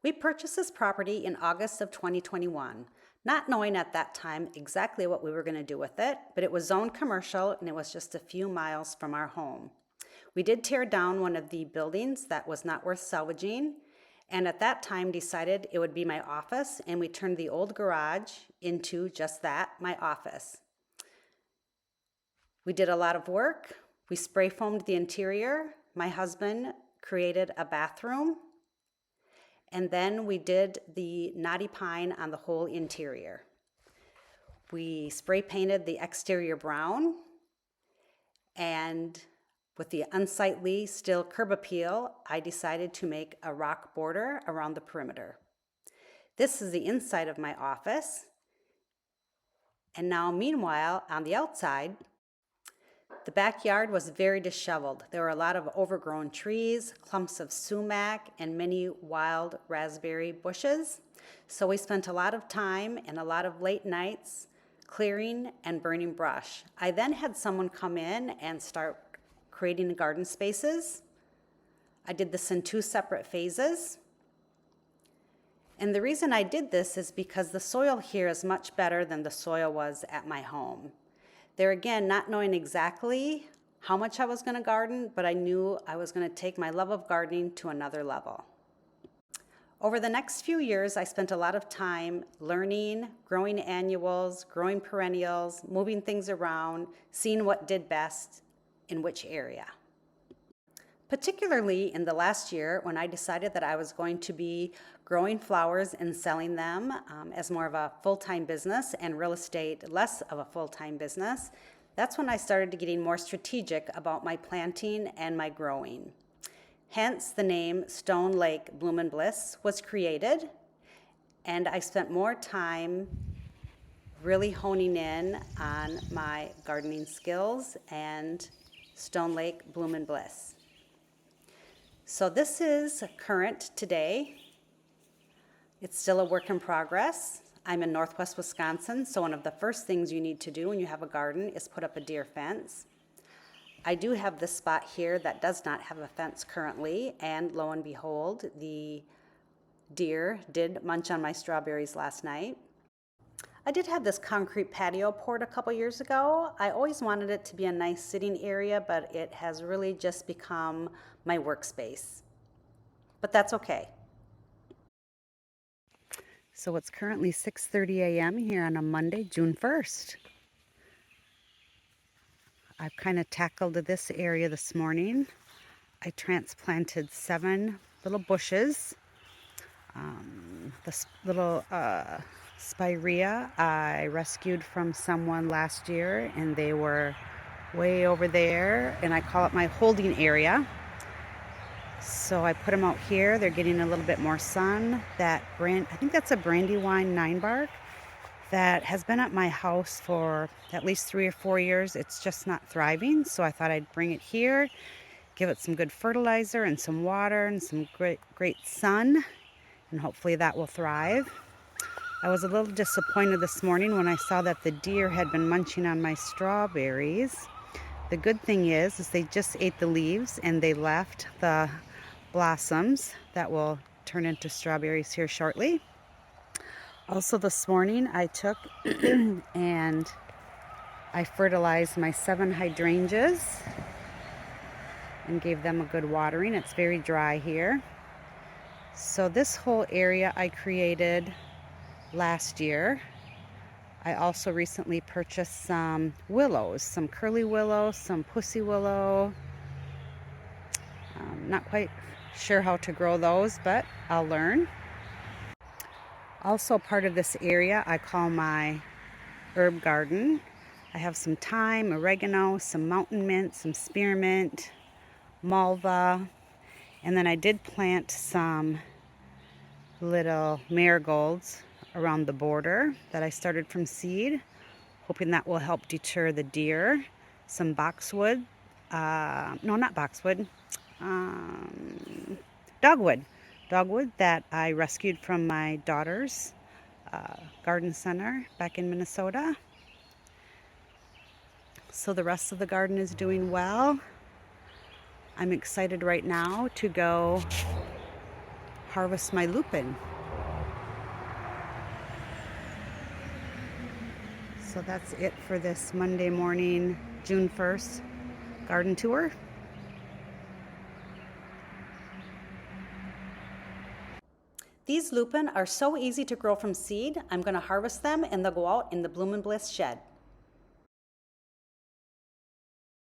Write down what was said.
We purchased this property in August of 2021, not knowing at that time exactly what we were going to do with it, but it was zoned commercial and it was just a few miles from our home. We did tear down one of the buildings that was not worth salvaging, and at that time decided it would be my office, and we turned the old garage into just that, my office. We did a lot of work. We spray foamed the interior. My husband created a bathroom. And then we did the knotty pine on the whole interior. We spray painted the exterior brown, and with the unsightly still curb appeal, I decided to make a rock border around the perimeter. This is the inside of my office. And now, meanwhile, on the outside, the backyard was very disheveled. There were a lot of overgrown trees, clumps of sumac, and many wild raspberry bushes. So we spent a lot of time and a lot of late nights clearing and burning brush. I then had someone come in and start creating garden spaces. I did this in 2 separate phases. And the reason I did this is because the soil here is much better than the soil was at my home. There again, not knowing exactly how much I was going to garden, but I knew I was going to take my love of gardening to another level. Over the next few years, I spent a lot of time learning, growing annuals, growing perennials, moving things around, seeing what did best in which area. Particularly in the last year when I decided that I was going to be growing flowers and selling them as more of a full-time business and real estate less of a full-time business, that's when I started getting more strategic about my planting and my growing. Hence, the name Stone Lake Bloom Bliss was created, and I spent more time really honing in on my gardening skills and Stone Lake Bloom Bliss. So this is current today. It's still a work in progress. I'm in Northwest Wisconsin, so one of the first things you need to do when you have a garden is put up a deer fence. I do have this spot here that does not have a fence currently, and lo and behold, the deer did munch on my strawberries last night. I did have this concrete patio poured a couple years ago. I always wanted it to be a nice sitting area, but it has really just become my workspace. But that's okay. So it's currently 6:30 a.m. here on a Monday, June 1st. I've kind of tackled this area this morning. I transplanted 7 little bushes. This little spirea I rescued from someone last year, and they were way over there, and I call it my holding area. So I put them out here. They're getting a little bit more sun. I think that's a Brandywine 9-bark that has been at my house for at least 3 or 4 years. It's just not thriving, so I thought I'd bring it here, give it some good fertilizer and some water and some great sun, and hopefully that will thrive. I was a little disappointed this morning when I saw that the deer had been munching on my strawberries. The good thing is they just ate the leaves and they left the blossoms that will turn into strawberries here shortly. Also this morning I took and I fertilized my 7 hydrangeas and gave them a good watering. It's very dry here. So this whole area I created last year. I also recently purchased some willows, some curly willow, some pussy willow. Not quite sure how to grow those, but I'll learn. Also part of this area I call my herb garden. I have some thyme, oregano, some mountain mint, some spearmint, malva, and then I did plant some little marigolds around the border that I started from seed, hoping that will help deter the deer. Some boxwood, no, not boxwood, dogwood that I rescued from my daughter's garden center back in Minnesota. So the rest of the garden is doing well. I'm excited right now to go harvest my lupine. So that's it for this Monday morning, June 1st garden tour. These lupine are so easy to grow from seed. I'm going to harvest them and they'll go out in the Bloom Bliss shed.